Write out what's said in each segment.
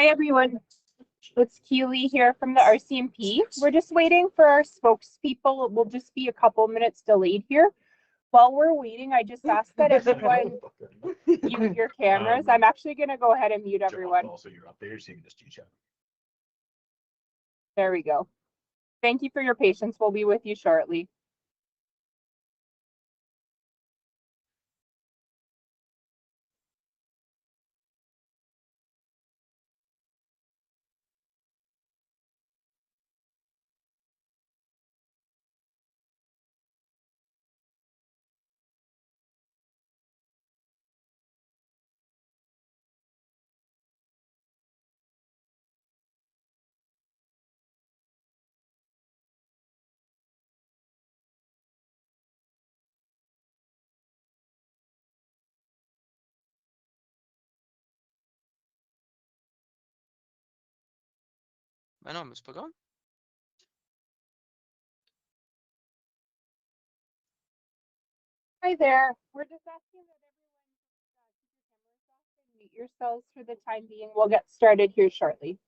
Hi, everyone. It's Keely here from the RCMP. We're just waiting for our spokespeople. It will just be a couple minutes delayed here. While we're waiting, I just asked that everyone mute your cameras. I'm actually going to go ahead and mute everyone. Also, you're up there, so you can just chat. There we go. Thank you for your patience. We'll be with you shortly. Mijn naam is Pagan. Hi there. We're just asking that everyone keep your cameras off and mute yourselves for the time being. We'll get started here shortly.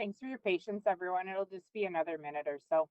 Thanks for your patience, everyone. It'll just be another minute or so.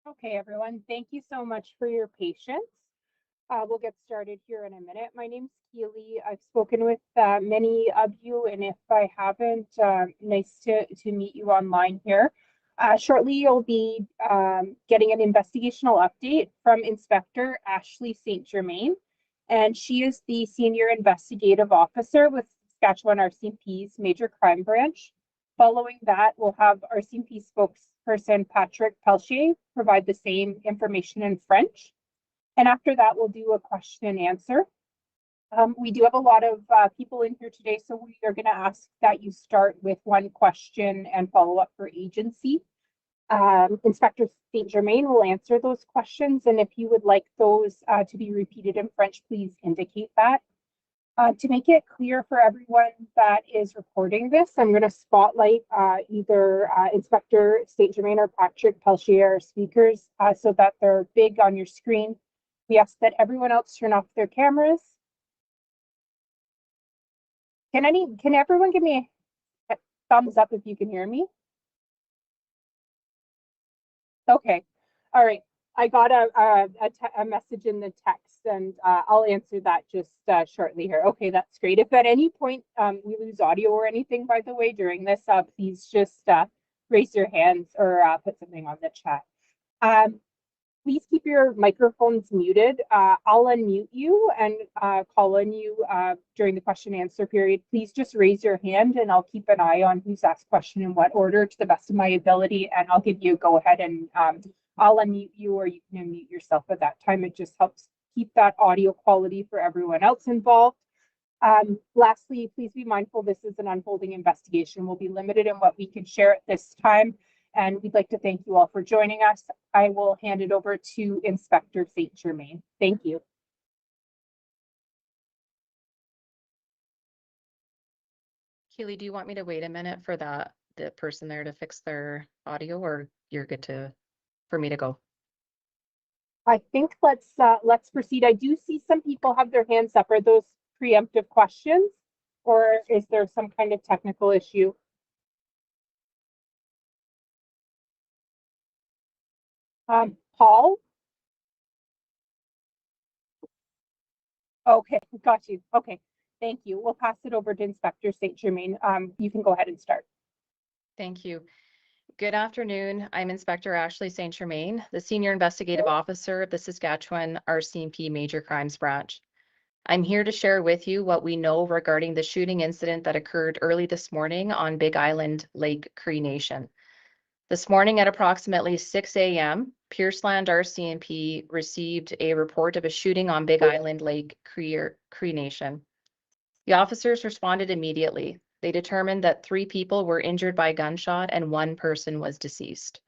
Okay, everyone, thank you so much for your patience. We'll get started here in a minute. My name's Keely. I've spoken with many of you, and if I haven't, nice to meet you online here. Shortly, you'll be getting an investigational update from Inspector Ashley St. Germain, and she is the Senior Investigative Officer with Saskatchewan RCMP's Major Crime Branch. Following that, we'll have RCMP spokesperson Patrick Pelchier provide the same information in French. And after that, we'll do a question and answer. We do have a lot of people in here today, so we are going to ask that you start with one question and follow up for agency. Inspector St. Germain will answer those questions, and if you would like those to be repeated in French, please indicate that. To make it clear for everyone that is recording this, I'm going to spotlight either Inspector St. Germain or Patrick Pelchier, speakers, so that they're big on your screen. We ask that everyone else turn off their cameras. Can everyone give me a thumbs up if you can hear me? Okay, all right. I got a message in the text, and I'll answer that just shortly here. Okay, that's great. If at any point we lose audio or anything, by the way, during this, please just raise your hands or put something on the chat. Please keep your microphones muted. I'll unmute you and call on you during the question and answer period. Please just raise your hand and I'll keep an eye on who's asked question in what order to the best of my ability, and I'll give you a go ahead and I'll unmute you, or you can unmute yourself at that time. It just helps keep that audio quality for everyone else involved. Lastly, please be mindful this is an unfolding investigation. We'll be limited in what we can share at this time, and we'd like to thank you all for joining us. I will hand it over to Inspector St. Germain. Thank you. Keely, do you want me to wait a minute for the person there to fix their audio, or you're good for me to go? I think let's proceed. I do see some people have their hands up. Are those preemptive questions, or is there some kind of technical issue? Paul? Okay, got you. Okay, thank you. We'll pass it over to Inspector St. Germain. You can go ahead and start. Thank you. Good afternoon. I'm Inspector Ashley St. Germain, the Senior Investigative Officer of the Saskatchewan RCMP Major Crimes Branch. I'm here to share with you what we know regarding the shooting incident that occurred early this morning on Big Island Lake Cree Nation. This morning at approximately 6 a.m., Pierceland RCMP received a report of a shooting on Big Island Lake Cree Nation. The officers responded immediately. They determined that 3 people were injured by gunshot and 1 person was deceased.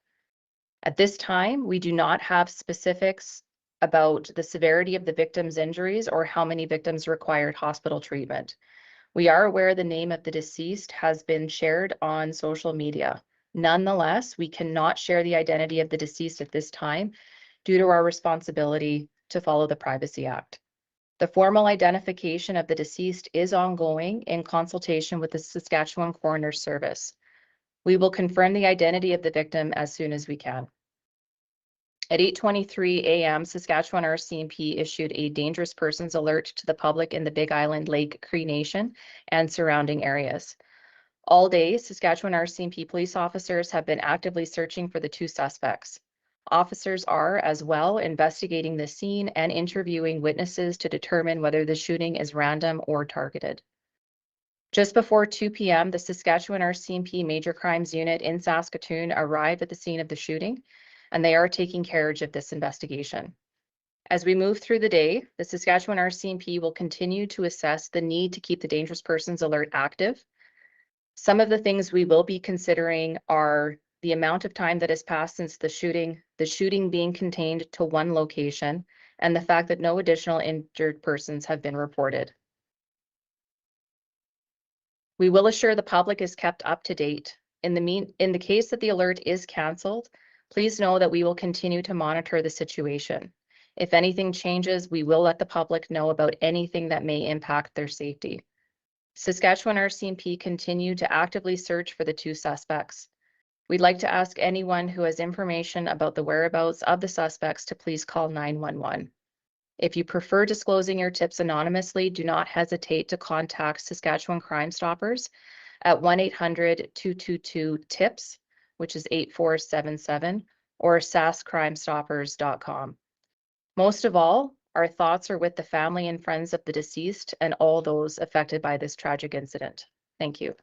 At this time, we do not have specifics about the severity of the victim's injuries or how many victims required hospital treatment. We are aware the name of the deceased has been shared on social media. Nonetheless, we cannot share the identity of the deceased at this time due to our responsibility to follow the Privacy Act. The formal identification of the deceased is ongoing in consultation with the Saskatchewan Coroner's Service. We will confirm the identity of the victim as soon as we can. At 8:23 a.m., Saskatchewan RCMP issued a dangerous persons alert to the public in the Big Island Lake Cree Nation and surrounding areas. All day, Saskatchewan RCMP police officers have been actively searching for the 2 suspects. Officers are, as well, investigating the scene and interviewing witnesses to determine whether the shooting is random or targeted. Just before 2 p.m., the Saskatchewan RCMP Major Crimes Unit in Saskatoon arrived at the scene of the shooting, and they are taking carriage of this investigation. As we move through the day, the Saskatchewan RCMP will continue to assess the need to keep the dangerous persons alert active. Some of the things we will be considering are the amount of time that has passed since the shooting being contained to 1 location, and the fact that no additional injured persons have been reported. We will assure the public is kept up to date. In the case that the alert is canceled, please know that we will continue to monitor the situation. If anything changes, we will let the public know about anything that may impact their safety. Saskatchewan RCMP continue to actively search for the 2 suspects. We'd like to ask anyone who has information about the whereabouts of the suspects to please call 911. If you prefer disclosing your tips anonymously, do not hesitate to contact Saskatchewan Crime Stoppers at 1-800-222-TIPS, which is 8477, or saskcrimestoppers.com. Most of all, our thoughts are with the family and friends of the deceased and all those affected by this tragic incident. Thank you.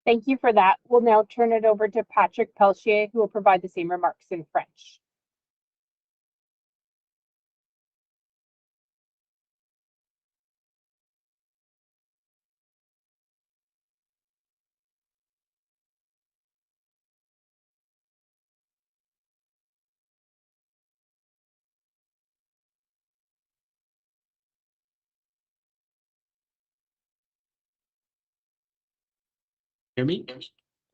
Thank you for that. We'll now turn it over to Patrick Pelchier, who will provide the same remarks in French. Hear me?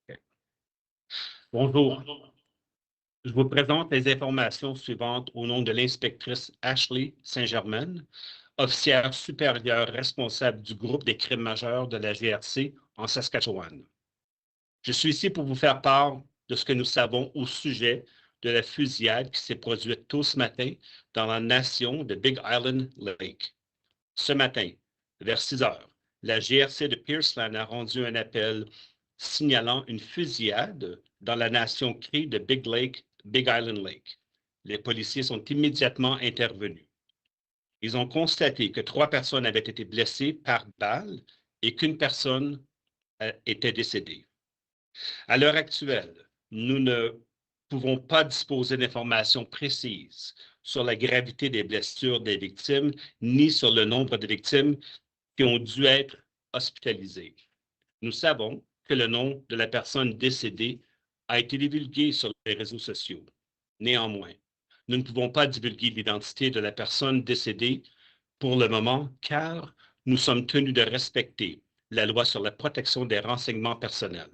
Okay. Bonjour. Je vous présente les informations suivantes au nom de l'inspectrice Ashley Saint-Germain, officière supérieure responsable du groupe des crimes majeurs de la GRC en Saskatchewan. Je suis ici pour vous faire part de ce que nous savons au sujet de la fusillade qui s'est produite tôt ce matin dans la nation de Big Island Lake. Ce matin, vers 6 heures, la GRC de Pierceland a rendu un appel signalant une fusillade dans la nation Cree de Big Island Lake. Les policiers sont immédiatement intervenus. Ils ont constaté que 3 personnes avaient été blessées par balle et qu'une personne était décédée. À l'heure actuelle, nous ne pouvons pas disposer d'informations précises sur la gravité des blessures des victimes, ni sur le nombre de victimes qui ont dû être hospitalisées. Nous savons que le nom de la personne décédée a été divulgué sur les réseaux sociaux. Néanmoins, nous ne pouvons pas divulguer l'identité de la personne décédée pour le moment, car nous sommes tenus de respecter la loi sur la protection des renseignements personnels.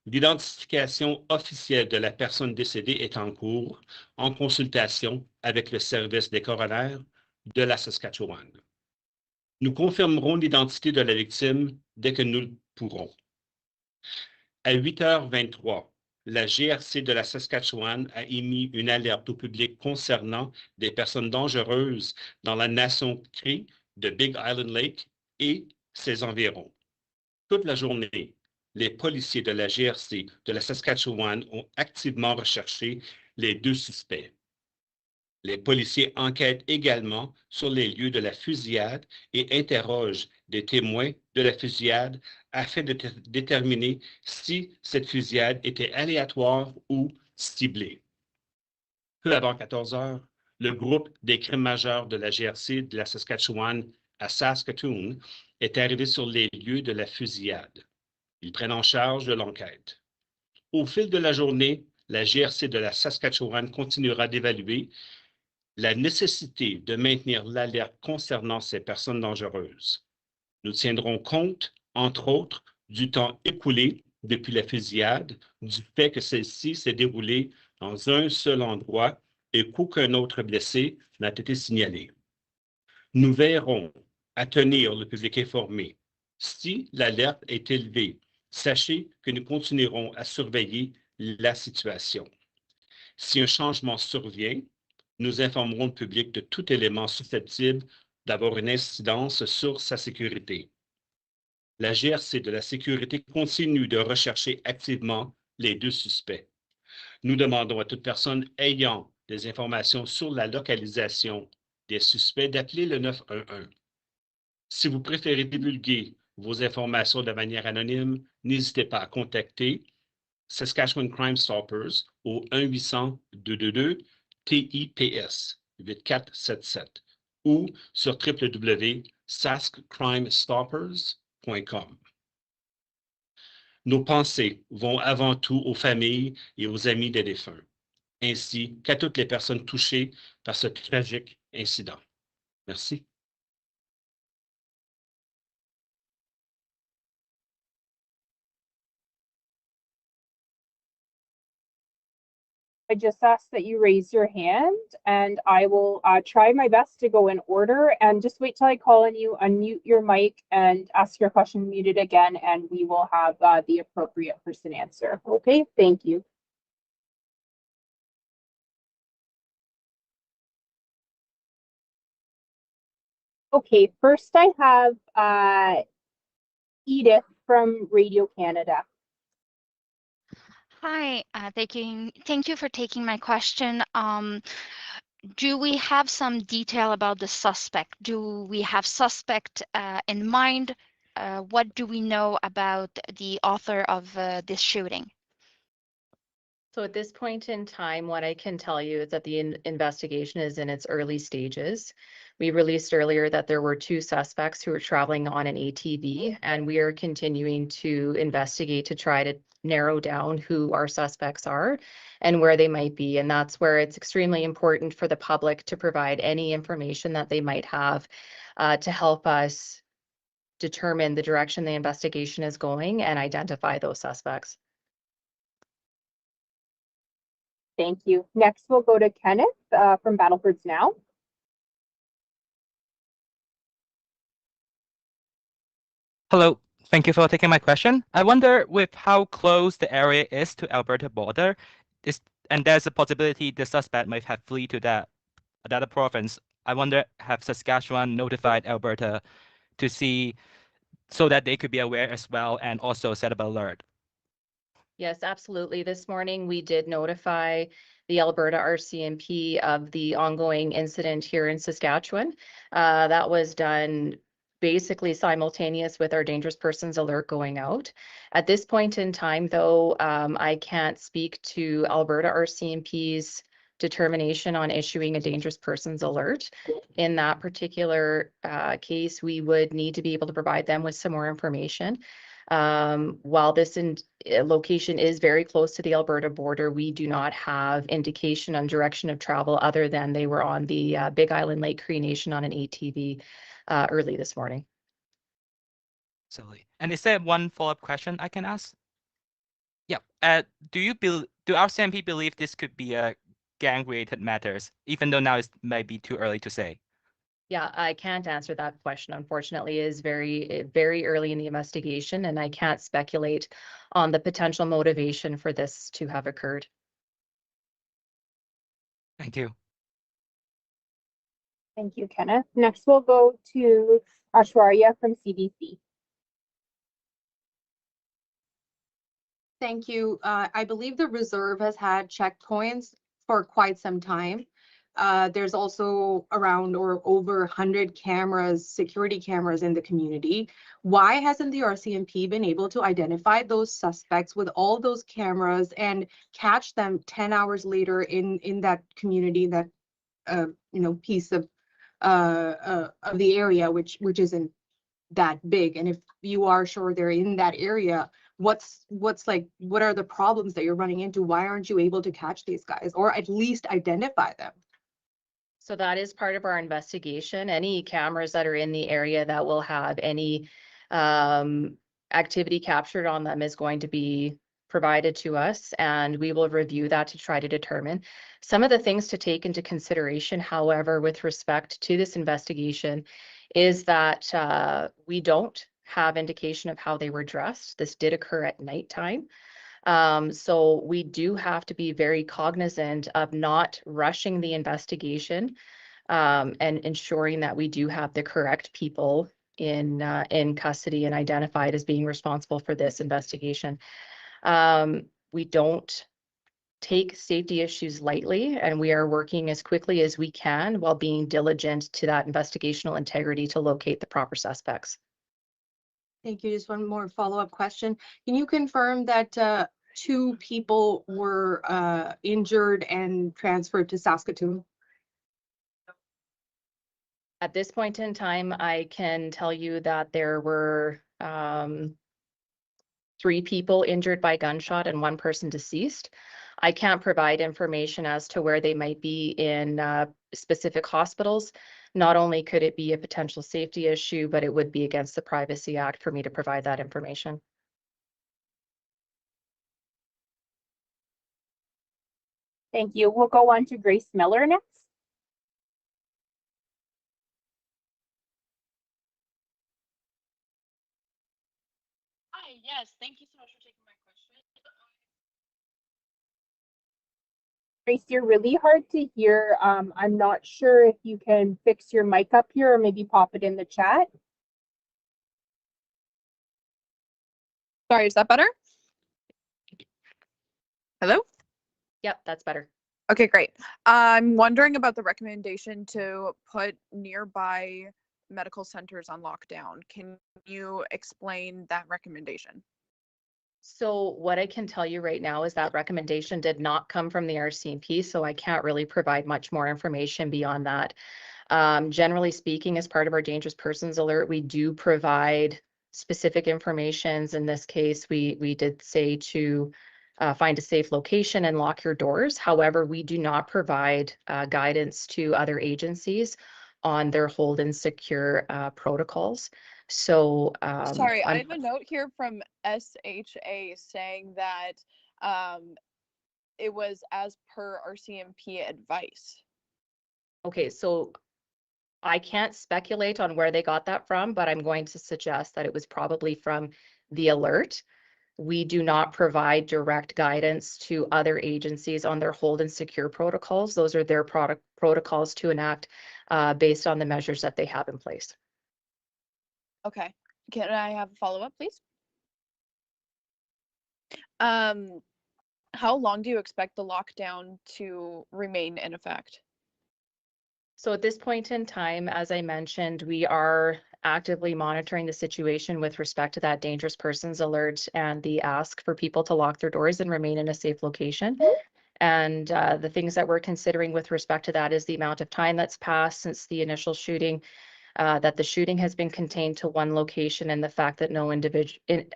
L'identification officielle de la personne décédée est en cours, en consultation avec le service des coronaires de la Saskatchewan. Nous confirmerons l'identité de la victime dès que nous le pourrons. À 8h23, la GRC de la Saskatchewan a émis une alerte au public concernant des personnes dangereuses dans la nation Cree de Big Island Lake et ses environs. Toute la journée, les policiers de la GRC de la Saskatchewan ont activement recherché les 2 suspects. Les policiers enquêtent également sur les lieux de la fusillade et interrogent des témoins de la fusillade afin de déterminer si cette fusillade était aléatoire ou ciblée. Peu avant 14 heures, le groupe des crimes majeurs de la GRC de la Saskatchewan à Saskatoon est arrivé sur les lieux de la fusillade. Ils prennent en charge de l'enquête. Au fil de la journée, la GRC de la Saskatchewan continuera d'évaluer la nécessité de maintenir l'alerte concernant ces personnes dangereuses. Nous tiendrons compte, entre autres, du temps écoulé depuis la fusillade, du fait que celle-ci s'est déroulée dans un seul endroit et qu'aucun autre blessé n'a été signalé. Nous veillerons à tenir le public informé. Si l'alerte est élevée, sachez que nous continuerons à surveiller la situation. Si un changement survient, nous informerons le public de tout élément susceptible d'avoir une incidence sur sa sécurité. La GRC de la sécurité continue de rechercher activement les 2 suspects. Nous demandons à toute personne ayant des informations sur la localisation des suspects d'appeler le 911. Si vous préférez divulguer vos informations de manière anonyme, n'hésitez pas à contacter Saskatchewan Crime Stoppers au 1-800-222-TIPS 8477 ou sur www.saskcrimestoppers.com. Nos pensées vont avant tout aux familles et aux amis des défunts, ainsi qu'à toutes les personnes touchées par ce tragique incident. Merci. I just ask that you raise your hand and I will try my best to go in order, and just wait till I call on you, unmute your mic and ask your question, mute it again, and we will have the appropriate person answer. Okay, thank you. Okay, first I have Edith from Radio Canada. Hi, thank you for taking my question. Do we have some detail about the suspect? Do we have suspect in mind? What do we know about the author of this shooting? So at this point in time, what I can tell you is that the investigation is in its early stages. We released earlier that there were 2 suspects who were traveling on an ATV, and we are continuing to investigate to try to narrow down who our suspects are and where they might be. And that's where it's extremely important for the public to provide any information that they might have to help us determine the direction the investigation is going and identify those suspects. Thank you. Next, we'll go to Kenneth from Battlefords Now. Hello, thank you for taking my question. I wonder with how close the area is to Alberta border, and there's a possibility the suspect might have fled to that province. I wonder, have Saskatchewan notified Alberta to see so that they could be aware as well and also set up an alert? Yes, absolutely. This morning, we did notify the Alberta RCMP of the ongoing incident here in Saskatchewan. That was done basically simultaneous with our dangerous persons alert going out. At this point in time, though, I can't speak to Alberta RCMP's determination on issuing a dangerous persons alert. In that particular case, we would need to be able to provide them with some more information. While this location is very close to the Alberta border, we do not have indication on direction of travel other than they were on the Big Island Lake Cree Nation on an ATV early this morning. Absolutely. And is there one follow-up question I can ask? Yeah. Do RCMP believe this could be a gang-related matters, even though now it might be too early to say? Yeah, I can't answer that question. Unfortunately, it is very early in the investigation, and I can't speculate on the potential motivation for this to have occurred. Thank you. Thank you, Kenneth. Next, we'll go to Ashwarya from CBC. Thank you. I believe the reserve has had checkpoints for quite some time. There's also around or over 100 cameras, security cameras in the community. Why hasn't the RCMP been able to identify those suspects with all those cameras and catch them 10 hours later in that community, that piece of the area, which isn't that big? And if you are sure they're in that area, what are the problems that you're running into? Why aren't you able to catch these guys or at least identify them? So that is part of our investigation. Any cameras that are in the area that will have any activity captured on them is going to be provided to us, and we will review that to try to determine some of the things to take into consideration. However, with respect to this investigation, is that we don't have indication of how they were dressed. This did occur at nighttime. So we do have to be very cognizant of not rushing the investigation and ensuring that we do have the correct people in custody and identified as being responsible for this investigation. We don't take safety issues lightly, and we are working as quickly as we can while being diligent to that investigational integrity to locate the proper suspects. Thank you. Just one more follow-up question. Can you confirm that 2 people were injured and transferred to Saskatoon? At this point in time, I can tell you that there were 3 people injured by gunshot and 1 person deceased. I can't provide information as to where they might be in specific hospitals. Not only could it be a potential safety issue, but it would be against the Privacy Act for me to provide that information. Thank you. We'll go on to Grace Miller next. Hi, yes, thank you so much for taking my question. Grace, you're really hard to hear. I'm not sure if you can fix your mic up here or maybe pop it in the chat. Sorry, is that better? Hello? Yep, that's better. Okay, great. I'm wondering about the recommendation to put nearby medical centers on lockdown. Can you explain that recommendation? So what I can tell you right now is that recommendation did not come from the RCMP, so I can't really provide much more information beyond that. Generally speaking, as part of our dangerous persons alert, we do provide specific informations. In this case, we did say to find a safe location and lock your doors. However, we do not provide guidance to other agencies on their hold and secure protocols. So Sorry, I have a note here from SHA saying that it was as per RCMP advice. okay, so I can't speculate on where they got that from, but I'm going to suggest that it was probably from the alert. We do not provide direct guidance to other agencies on their hold and secure protocols. Those are their protocols to enact based on the measures that they have in place. Okay, can I have a follow-up, please? How long do you expect the lockdown to remain in effect? So at this point in time, as I mentioned, we are actively monitoring the situation with respect to that dangerous persons alert and the ask for people to lock their doors and remain in a safe location. And the things that we're considering with respect to that is the amount of time that's passed since the initial shooting, that the shooting has been contained to one location, and the fact that no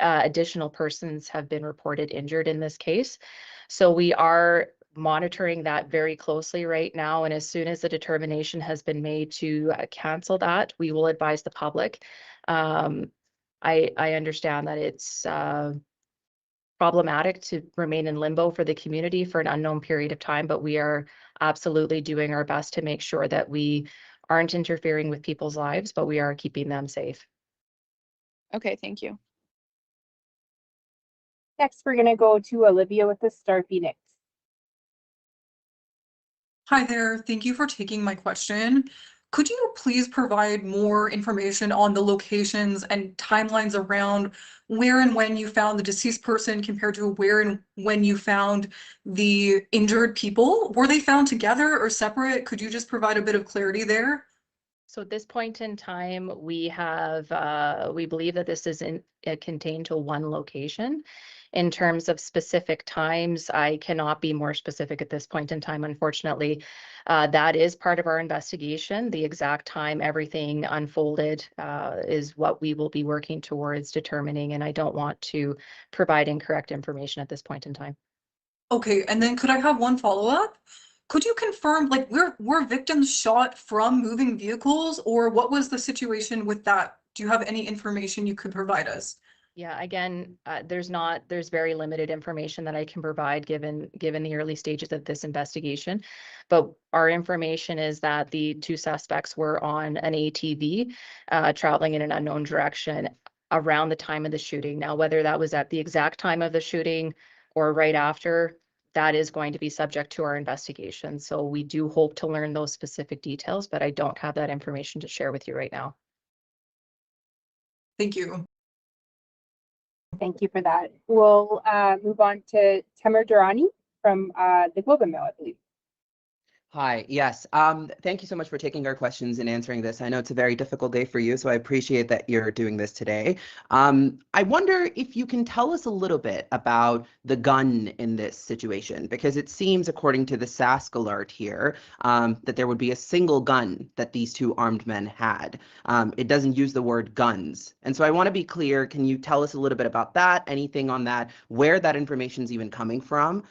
additional persons have been reported injured in this case. So we are monitoring that very closely right now, and as soon as the determination has been made to cancel that, we will advise the public. I understand that it's problematic to remain in limbo for the community for an unknown period of time, but we are absolutely doing our best to make sure that we aren't interfering with people's lives, but we are keeping them safe. Okay, thank you. Next, we're going to go to Olivia with the Star Phoenix. Hi there. Thank you for taking my question. Could you please provide more information on the locations and timelines around where and when you found the deceased person compared to where and when you found the injured people? Were they found together or separate? Could you just provide a bit of clarity there? So at this point in time, we have, we believe that this is contained to one location. In terms of specific times, I cannot be more specific at this point in time, unfortunately. That is part of our investigation. The exact time everything unfolded is what we will be working towards determining, and I don't want to provide incorrect information at this point in time. Okay, and then could I have one follow-up? Could you confirm, like, were victims shot from moving vehicles, or what was the situation with that? Do you have any information you could provide us? Yeah, again, there's very limited information that I can provide given the early stages of this investigation. But our information is that the two suspects were on an ATV traveling in an unknown direction around the time of the shooting. Now, whether that was at the exact time of the shooting or right after, that is going to be subject to our investigation. So we do hope to learn those specific details, but I don't have that information to share with you right now. Thank you. Thank you for that. We'll move on to Tamer Durrani from the Globe and Mail, I believe. Hi, yes. Thank you so much for taking our questions and answering this. I know it's a very difficult day for you, so I appreciate that you're doing this today. I wonder if you can tell us a little bit about the gun in this situation, because it seems, according to the Sask alert here, that there would be a single gun that these two armed men had. It doesn't use the word guns. And so I want to be clear, can you tell us a little bit about that, anything on that, where that information is even coming from?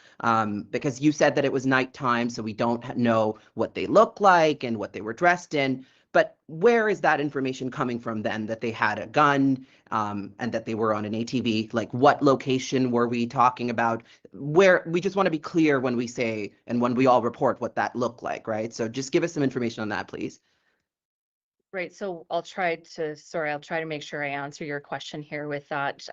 Because you said that it was nighttime, so we don't know what they look like and what they were dressed in. But where is that information coming from then, that they had a gun and that they were on an ATV? Like, what location were we talking about? Where we just want to be clear when we say and when we all report what that looked like, right? So just give us some information on that, please. Right, so I'll try to make sure I answer your question here with that.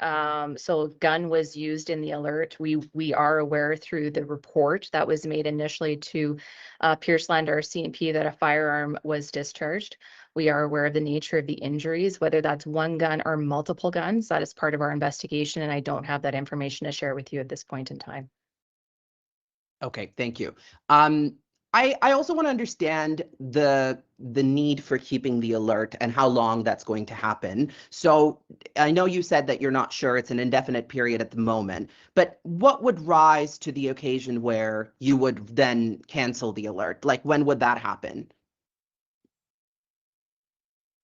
So gun was used in the alert. We are aware through the report that was made initially to Pierceland RCMP that a firearm was discharged. We are aware of the nature of the injuries, whether that's one gun or multiple guns. That is part of our investigation, and I don't have that information to share with you at this point in time. Okay, thank you. I also want to understand the need for keeping the alert and how long that's going to happen. So I know you said that you're not sure, it's an indefinite period at the moment, but what would rise to the occasion where you would then cancel the alert? Like, when would that happen?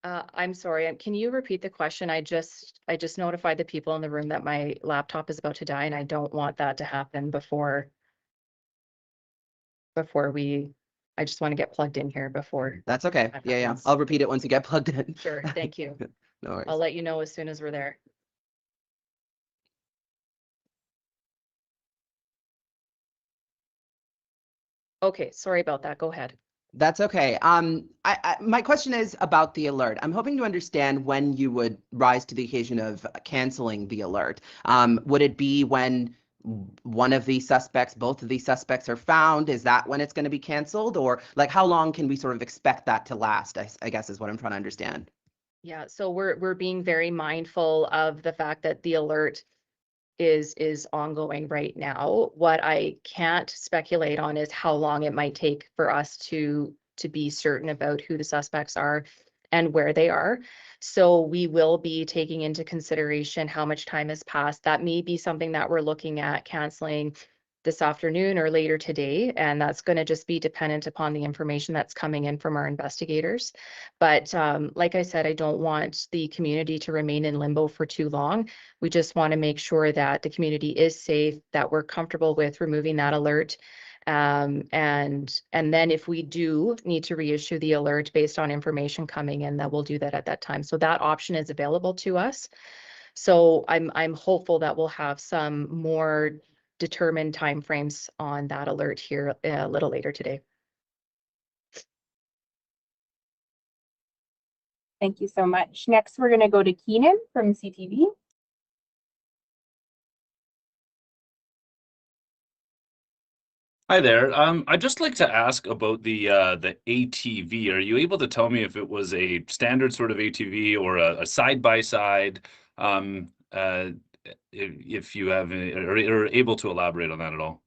I'm sorry, can you repeat the question? I just notified the people in the room that my laptop is about to die, and I don't want that to happen before I just want to get plugged in here before. That's okay. that Yeah. happens. I'll repeat it once you get plugged in. Sure, thank you. No worries. I'll let you know as soon as we're there. Okay, sorry about that. Go ahead. That's okay. My question is about the alert. I'm hoping to understand when you would rise to the occasion of canceling the alert. Would it be when one of these suspects, both of these suspects are found? Is that when it's going to be canceled? Or like, how long can we sort of expect that to last, I guess is what I'm trying to understand. Yeah, so we're being very mindful of the fact that the alert is ongoing right now. What I can't speculate on is how long it might take for us to be certain about who the suspects are and where they are. So we will be taking into consideration how much time has passed. That may be something that we're looking at canceling this afternoon or later today, and that's going to just be dependent upon the information that's coming in from our investigators. But like I said, I don't want the community to remain in limbo for too long. We just want to make sure that the community is safe, that we're comfortable with removing that alert. And then if we do need to reissue the alert based on information coming in, that we'll do that at that time. So that option is available to us. So I'm hopeful that we'll have some more determined timeframes on that alert here a little later today. Thank you so much. Next, we're going to go to Keenan from CTV. Hi there. I'd just like to ask about the ATV. Are you able to tell me if it was a standard sort of ATV or a side-by-side? If you have or able to elaborate on that at all?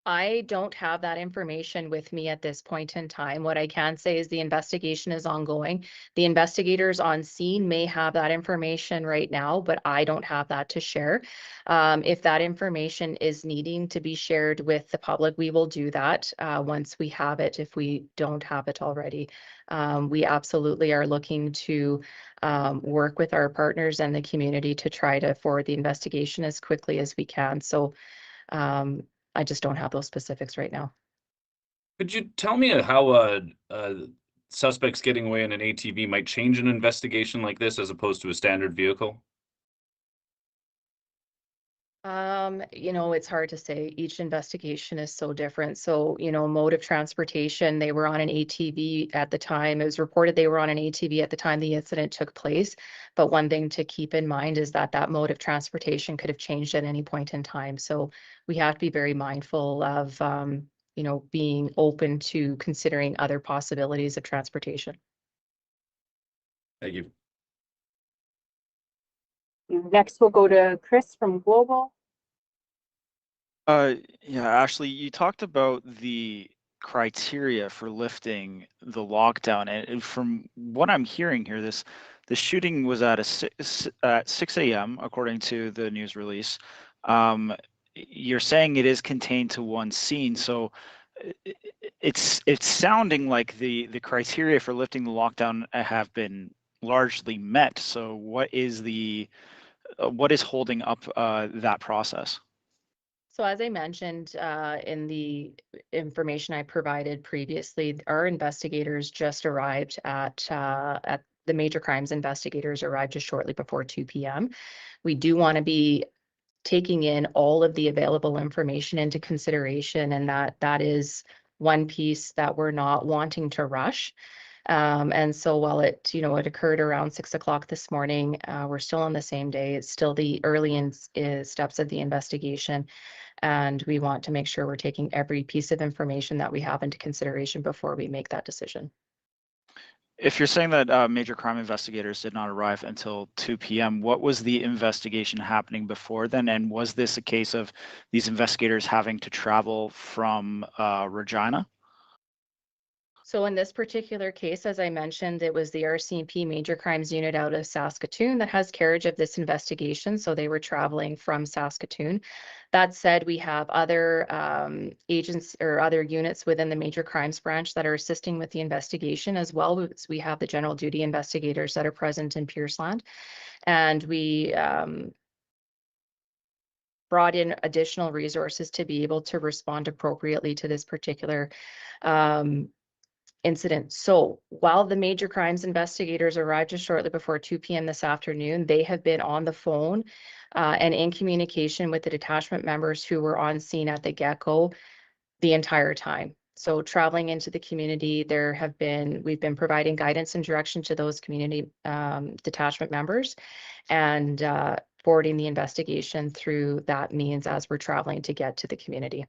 I don't have that information with me at this point in time. What I can say is the investigation is ongoing. The investigators on scene may have that information right now, but I don't have that to share. If that information is needing to be shared with the public, we will do that once we have it, if we don't have it already. We absolutely are looking to work with our partners and the community to try to forward the investigation as quickly as we can. So I just don't have those specifics right now. Could you tell me how suspects getting away in an ATV might change an investigation like this as opposed to a standard vehicle? You know, it's hard to say. Each investigation is so different. So, you know, mode of transportation, they were on an ATV at the time. It was reported they were on an ATV at the time the incident took place. But one thing to keep in mind is that that mode of transportation could have changed at any point in time. So we have to be very mindful of, you know, being open to considering other possibilities of transportation. Thank you. Next, we'll go to Chris from Global. Yeah, Ashley, you talked about the criteria for lifting the lockdown, and from what I'm hearing here, the shooting was at 6 a.m. according to the news release. You're saying it is contained to one scene, so it's sounding like the criteria for lifting the lockdown have been largely met. So what is holding up that process? So as I mentioned in the information I provided previously, our investigators just arrived at the major crimes investigators arrived just shortly before 2 p.m. We do want to be taking in all of the available information into consideration, and that is one piece that we're not wanting to rush. And so while it occurred around 6 o'clock this morning, we're still on the same day. It's still the early steps of the investigation. And we want to make sure we're taking every piece of information that we have into consideration before we make that decision. If you're saying that major crime investigators did not arrive until 2 p.m., what was the investigation happening before then? And was this a case of these investigators having to travel from Regina? So in this particular case, as I mentioned, it was the RCMP Major Crimes Unit out of Saskatoon that has carriage of this investigation. So they were traveling from Saskatoon. That said, we have other agents or other units within the Major Crimes Branch that are assisting with the investigation as well. We have the general duty investigators that are present in Pierceland. And we brought in additional resources to be able to respond appropriately to this particular incident. So while the major crimes investigators arrived just shortly before 2 p.m. this afternoon, they have been on the phone and in communication with the detachment members who were on scene at the get-go the entire time. So traveling into the community, we've been providing guidance and direction to those community detachment members and forwarding the investigation through that means as we're traveling to get to the community.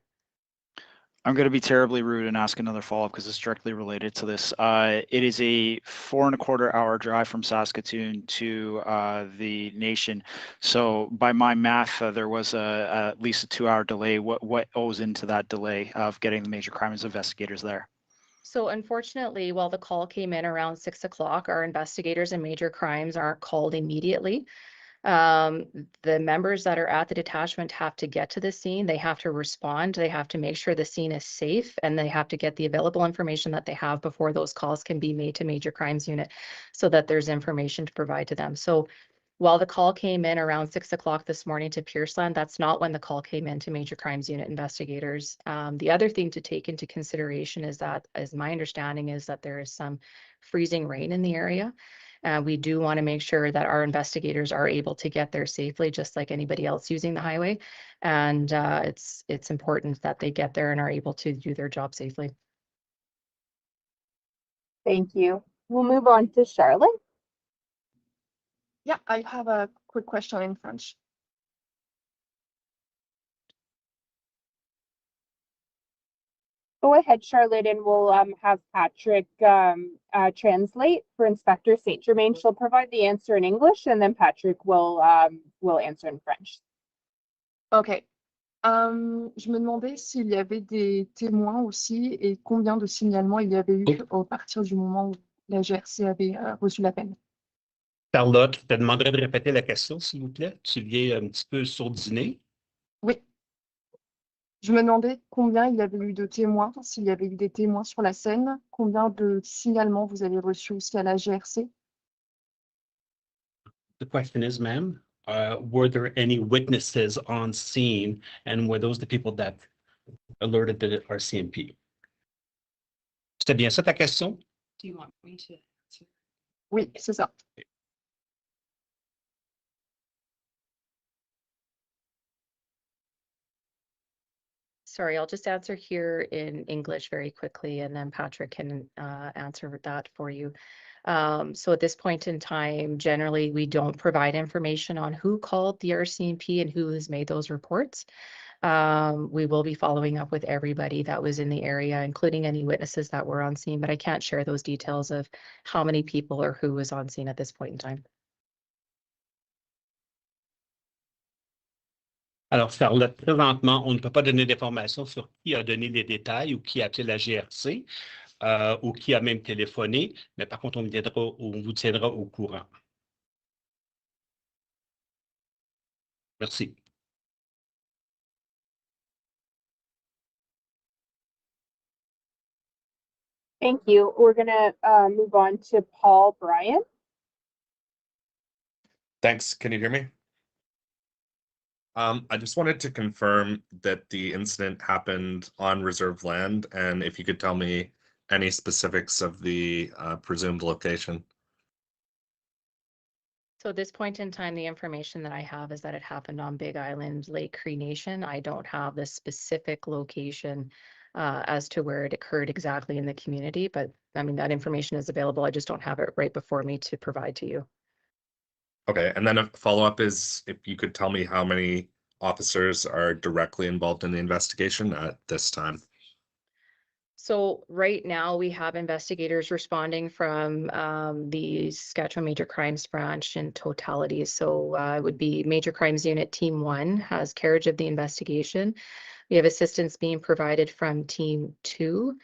I'm going to be terribly rude and ask another follow-up because it's directly related to this. It is a 4.25-hour drive from Saskatoon to the nation. So by my math, there was at least a 2-hour delay. What owes into that delay of getting the major crimes investigators there? So unfortunately, while the call came in around 6 o'clock, our investigators in major crimes aren't called immediately. The members that are at the detachment have to get to the scene. They have to respond. They have to make sure the scene is safe, and they have to get the available information that they have before those calls can be made to Major Crimes Unit so that there's information to provide to them. So while the call came in around 6 o'clock this morning to Pierceland, that's not when the call came in to Major Crimes Unit investigators. The other thing to take into consideration is that, as my understanding is that there is some freezing rain in the area. We do want to make sure that our investigators are able to get there safely, just like anybody else using the highway. And it's important that they get there and are able to do their job safely. Thank you. We'll move on to Charlotte. Yeah, I have a quick question in French. Go ahead, Charlotte, and we'll have Patrick translate for Inspector Saint Germain. She'll provide the answer in English, and then Patrick will answer in French. Ok. Je me demandais s'il y avait des témoins aussi et combien de signalements il y avait eu à partir du moment où la GRC avait reçu l'appel. Charlotte, je te demanderais de répéter la question, s'il vous plaît. Tu viens un petit peu sourdiné. Oui. Je me demandais combien il y avait eu de témoins, s'il y avait eu des témoins sur la scène, combien de signalements vous avez reçus aussi à la GRC. The question is, ma'am, were there any witnesses on scene, and were those the people that alerted the RCMP? C'était bien ça ta question? Do you want me to answer? Oui, c'est ça. Sorry, I'll just answer here in English very quickly, and then Patrick can answer that for you. So at this point in time, generally, we don't provide information on who called the RCMP and who has made those reports. We will be following up with everybody that was in the area, including any witnesses that were on scene, but I can't share those details of how many people or who was on scene at this point in time. Alors, Charlotte, présentement, on ne peut pas donner d'informations sur qui a donné les détails ou qui a appelé la GRC ou qui a même téléphoné, mais par contre, on vous tiendra au courant. Merci. Thank you. We're going to move on to Paul Bryan. Thanks. Can you hear me? I just wanted to confirm that the incident happened on reserved land, and if you could tell me any specifics of the presumed location. So at this point in time, the information that I have is that it happened on Big Island, Lake Cree Nation. I don't have the specific location as to where it occurred exactly in the community, but I mean, that information is available. I just don't have it right before me to provide to you. Okay, and then a follow-up is if you could tell me how many officers are directly involved in the investigation at this time. So right now we have investigators responding from the Saskatchewan Major Crimes Branch in totality. So it would be Major Crimes Unit Team 1 has carriage of the investigation. We have assistance being provided from Team 2.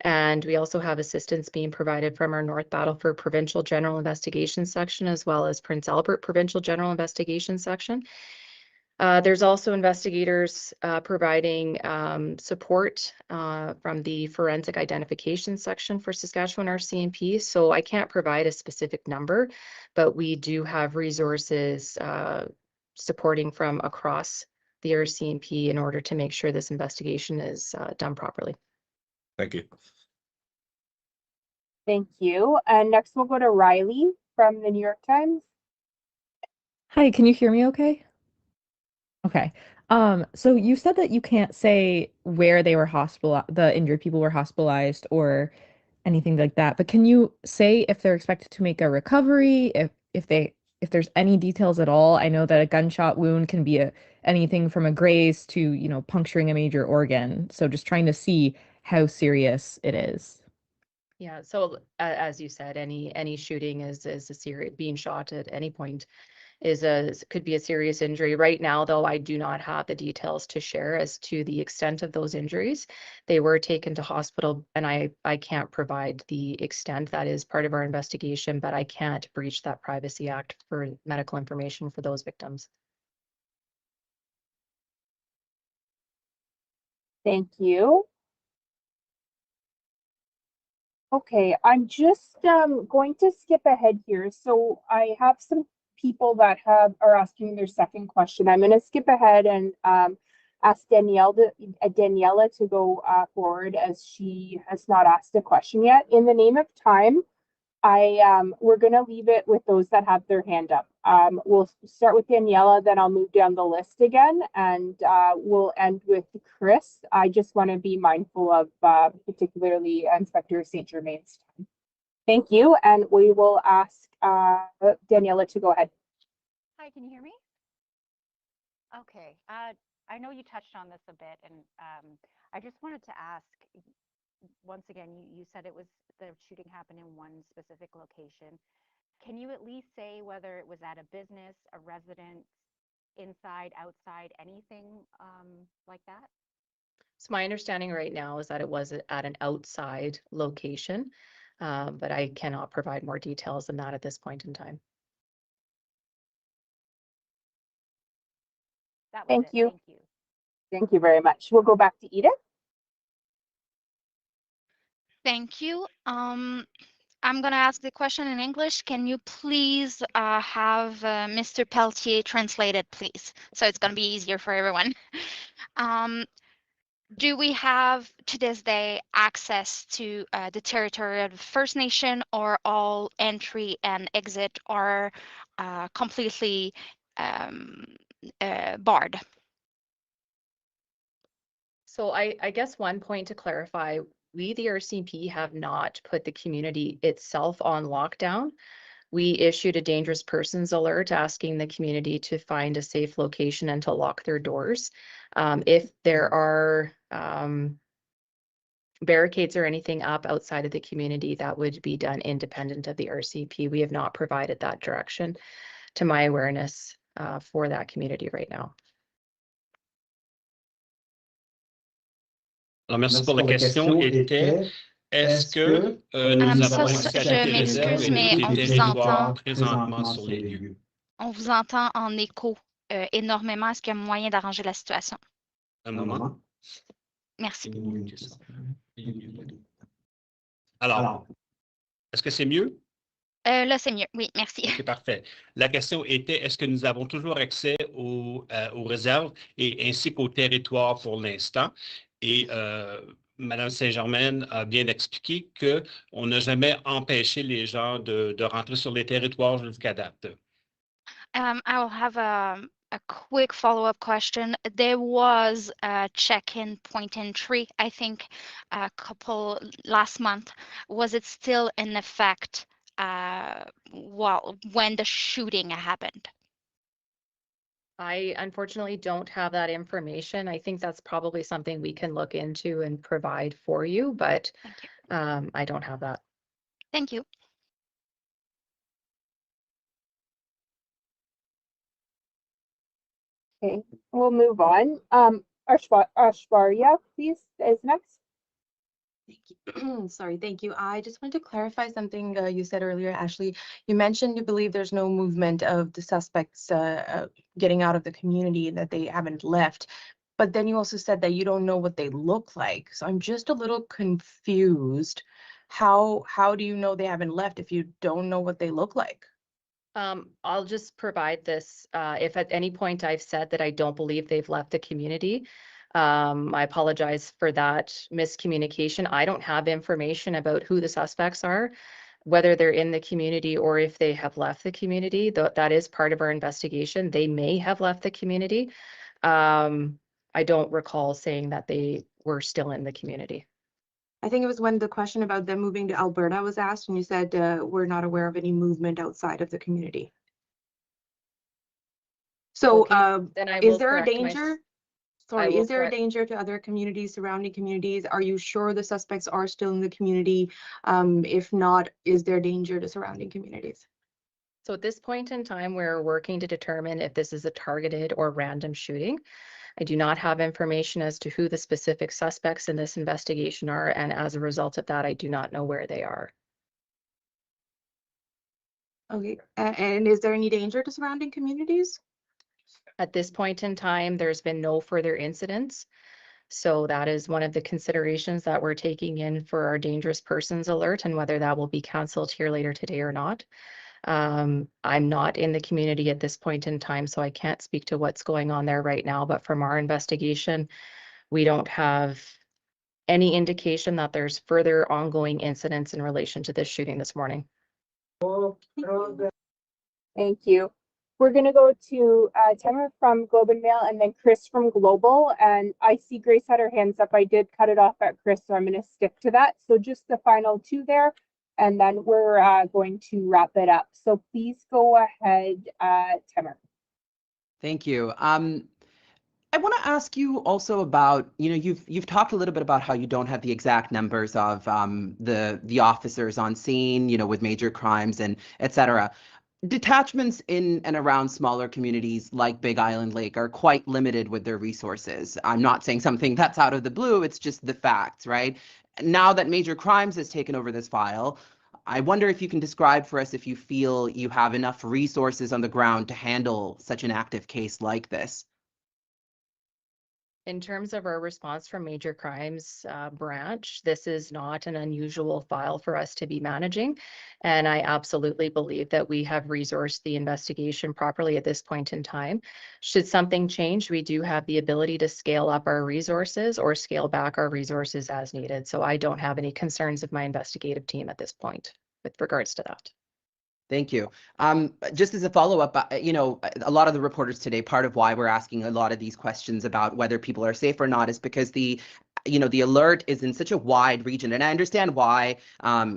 And we also have assistance being provided from our North Battleford Provincial General Investigation Section, as well as Prince Albert Provincial General Investigation Section. There's also investigators providing support from the Forensic Identification Section for Saskatchewan RCMP. So I can't provide a specific number, but we do have resources supporting from across the RCMP in order to make sure this investigation is done properly. Thank you. Thank you. And next we'll go to Riley from the New York Times. Hi, can you hear me okay? Okay. So you said that you can't say where they were the injured people were hospitalized or anything like that, but can you say if they're expected to make a recovery, if there's any details at all? I know that a gunshot wound can be anything from a graze to, you know, puncturing a major organ. So just trying to see how serious it is. Yeah, so as you said, any shooting is a serious, being shot at any point could be a serious injury. Right now, though, I do not have the details to share as to the extent of those injuries. They were taken to hospital, and I can't provide the extent. That is part of our investigation, but I can't breach that Privacy Act for medical information for those victims. Thank you. Okay, I'm just going to skip ahead here. So I have some people that are asking their second question. I'm going to skip ahead and ask Daniela to go forward, as she has not asked a question yet. In the name of time, we're going to leave it with those that have their hand up. We'll start with Daniela, then I'll move down the list again, and we'll end with Chris. I just want to be mindful of particularly Inspector St. Germain's time. Thank you, and we will ask Daniela to go ahead. Hi, can you hear me? Okay, I know you touched on this a bit, and I just wanted to ask, once again, you said the shooting happened in one specific location. Can you at least say whether it was at a business, a residence, inside, outside, anything like that? So my understanding right now is that it was at an outside location, but I cannot provide more details than that at this point in time. Thank you. Thank you. Thank you very much. We'll go back to Edith. Thank you. I'm going to ask the question in English. Can you please have Mr. Pelletier translated, please? So it's going to be easier for everyone. Do we have, to this day, access to the territory of the First Nation, or all entry and exit are completely barred? So I guess one point to clarify, we, the RCMP, have not put the community itself on lockdown. We issued a dangerous persons alert asking the community to find a safe location and to lock their doors. If there are barricades or anything up outside of the community, that would be done independent of the RCMP. We have not provided that direction, to my awareness, for that community right now. Alors, merci pour la question. Est-ce que nous avons accès à des réserves et des territoires présentement sur les lieux? On vous entend en écho énormément. Est-ce qu'il y a moyen d'arranger la situation? Un moment. Merci. Alors, est-ce que c'est mieux? Là, c'est mieux. Oui, merci. OK, parfait. La question était, est-ce que nous avons toujours accès aux réserves et ainsi qu'au territoire pour l'instant? Et Mme Saint-Germain a bien expliqué qu'on n'a jamais empêché les gens de rentrer sur les territoires jusqu'à date. I'll have a quick follow-up question. There was a check-in point entry, I think, a couple last month. Was it still in effect when the shooting happened? I unfortunately don't have that information. I think that's probably something we can look into and provide for you, but Thank you. I don't have that. Thank you. Okay, we'll move on. Ashwarya, please, is next. Thank you. Sorry, thank you. I just wanted to clarify something you said earlier, Ashley. You mentioned you believe there's no movement of the suspects getting out of the community, that they haven't left. But then you also said that you don't know what they look like. So I'm just a little confused. How do you know they haven't left if you don't know what they look like? I'll just provide this. If at any point I've said that I don't believe they've left the community, I apologize for that miscommunication. I don't have information about who the suspects are, whether they're in the community or if they have left the community. That is part of our investigation. They may have left the community. I don't recall saying that they were still in the community. I think it was when the question about them moving to Alberta was asked, and you said we're not aware of any movement outside of the community. So Then I is will there a correct danger? Sorry, is there a danger to other communities, surrounding communities? Are you sure the suspects are still in the community? If not, is there danger to surrounding communities? So at this point in time, we're working to determine if this is a targeted or random shooting. I do not have information as to who the specific suspects in this investigation are, and as a result of that, I do not know where they are. Okay, and is there any danger to surrounding communities? At this point in time, there's been no further incidents. So that is one of the considerations that we're taking in for our dangerous persons alert, and whether that will be canceled here later today or not. I'm not in the community at this point in time, so I can't speak to what's going on there right now. But from our investigation, we don't have any indication that there's further ongoing incidents in relation to this shooting this morning. Thank you. We're going to go to Tamara from Globe and Mail and then Chris from Global. And I see Grace had her hands up. I did cut it off at Chris, so I'm going to stick to that. So just the final two there, and then we're going to wrap it up. So please go ahead, Tamara. Thank you. I want to ask you also about, you've talked a little bit about how you don't have the exact numbers of the officers on scene, with major crimes and et cetera. Detachments in and around smaller communities like Big Island Lake are quite limited with their resources. I'm not saying something that's out of the blue, it's just the facts, right? Now that major crimes has taken over this file, I wonder if you can describe for us if you feel you have enough resources on the ground to handle such an active case like this. In terms of our response from major crimes branch, this is not an unusual file for us to be managing. And I absolutely believe that we have resourced the investigation properly at this point in time. Should something change, we do have the ability to scale up our resources or scale back our resources as needed. So I don't have any concerns of my investigative team at this point with regards to that. Thank you. Just as a follow-up, a lot of the reporters today, part of why we're asking a lot of these questions about whether people are safe or not is because the alert is in such a wide region. And I understand why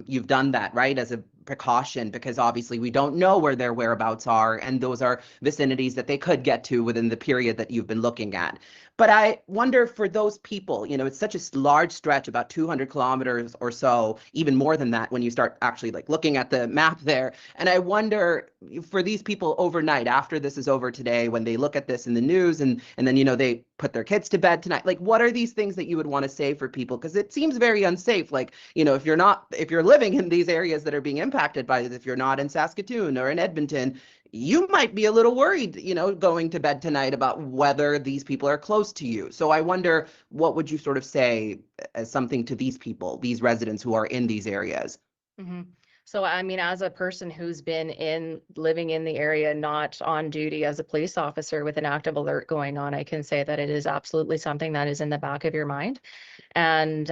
you've done that, right, as a precaution, because obviously we don't know where their whereabouts are, and those are vicinities that they could get to within the period that you've been looking at. But I wonder for those people, it's such a large stretch, about 200 kilometers or so, even more than that when you start actually looking at the map there. And I wonder for these people overnight, after this is over today, when they look at this in the news and then, they put their kids to bed tonight, what are these things that you would want to say for people? Because it seems very unsafe. If you're living in these areas that are being impacted by this, if you're not in Saskatoon or in Edmonton, you might be a little worried, going to bed tonight about whether these people are close to you. So I wonder, what would you sort of say as something to these people, these residents who are in these areas? Mm-hmm. So, I mean, as a person who's been living in the area, not on duty as a police officer with an active alert going on, I can say that it is absolutely something that is in the back of your mind. And,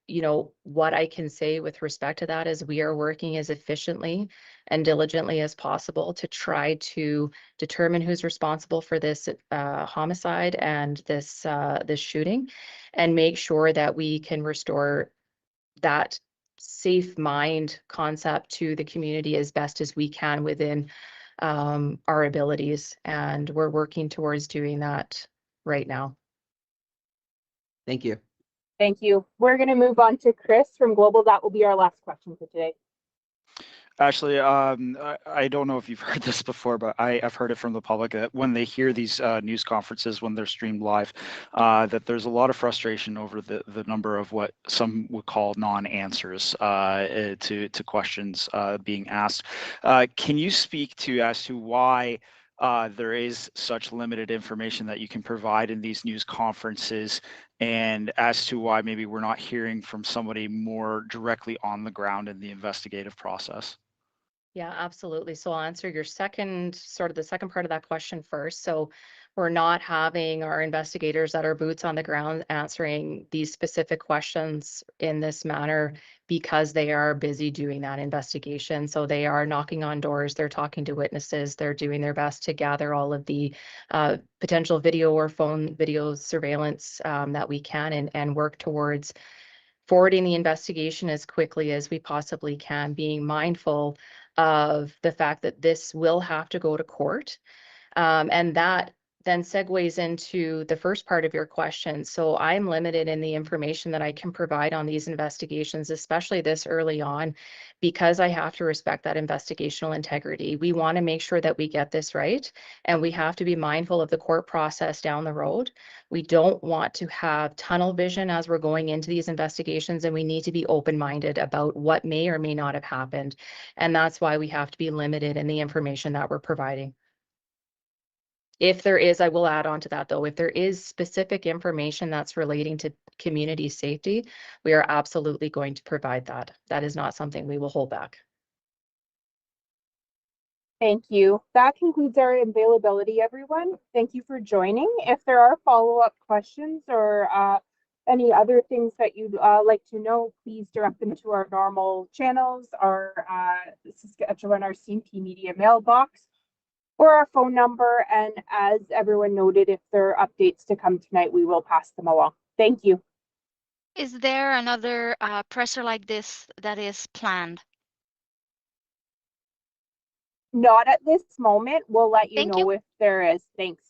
you know, what I can say with respect to that is we are working as efficiently and diligently as possible to try to determine who's responsible for this homicide and this shooting, and make sure that we can restore that safe mind concept to the community as best as we can within our abilities. And we're working towards doing that right now. Thank you. Thank you. We're going to move on to Chris from Global. That will be our last question for today. Ashley, I don't know if you've heard this before, but I've heard it from the public that when they hear these news conferences, when they're streamed live, that there's a lot of frustration over the number of what some would call non-answers to questions being asked. Can you speak to as to why there is such limited information that you can provide in these news conferences, and as to why maybe we're not hearing from somebody more directly on the ground in the investigative process? Yeah, absolutely. So I'll answer your second part of that question first. So we're not having our investigators that are boots on the ground answering these specific questions in this manner because they are busy doing that investigation. So they are knocking on doors, they're talking to witnesses, they're doing their best to gather all of the potential video or phone video surveillance that we can, and work towards forwarding the investigation as quickly as we possibly can, being mindful of the fact that this will have to go to court. And that then segues into the first part of your question. So I'm limited in the information that I can provide on these investigations, especially this early on, because I have to respect that investigational integrity. We want to make sure that we get this right, and we have to be mindful of the court process down the road. We don't want to have tunnel vision as we're going into these investigations, and we need to be open-minded about what may or may not have happened. And that's why we have to be limited in the information that we're providing. If there is, I will add on to that though, if there is specific information that's relating to community safety, we are absolutely going to provide that. That is not something we will hold back. Thank you. That concludes our availability, everyone. Thank you for joining. If there are follow-up questions or any other things that you'd like to know, please direct them to our normal channels, our Saskatchewan RCMP media mailbox, or our phone number. And as everyone noted, if there are updates to come tonight, we will pass them along. Thank you. Is there another presser like this that is planned? Not at this moment. We'll let you Thank know if there is. Thanks.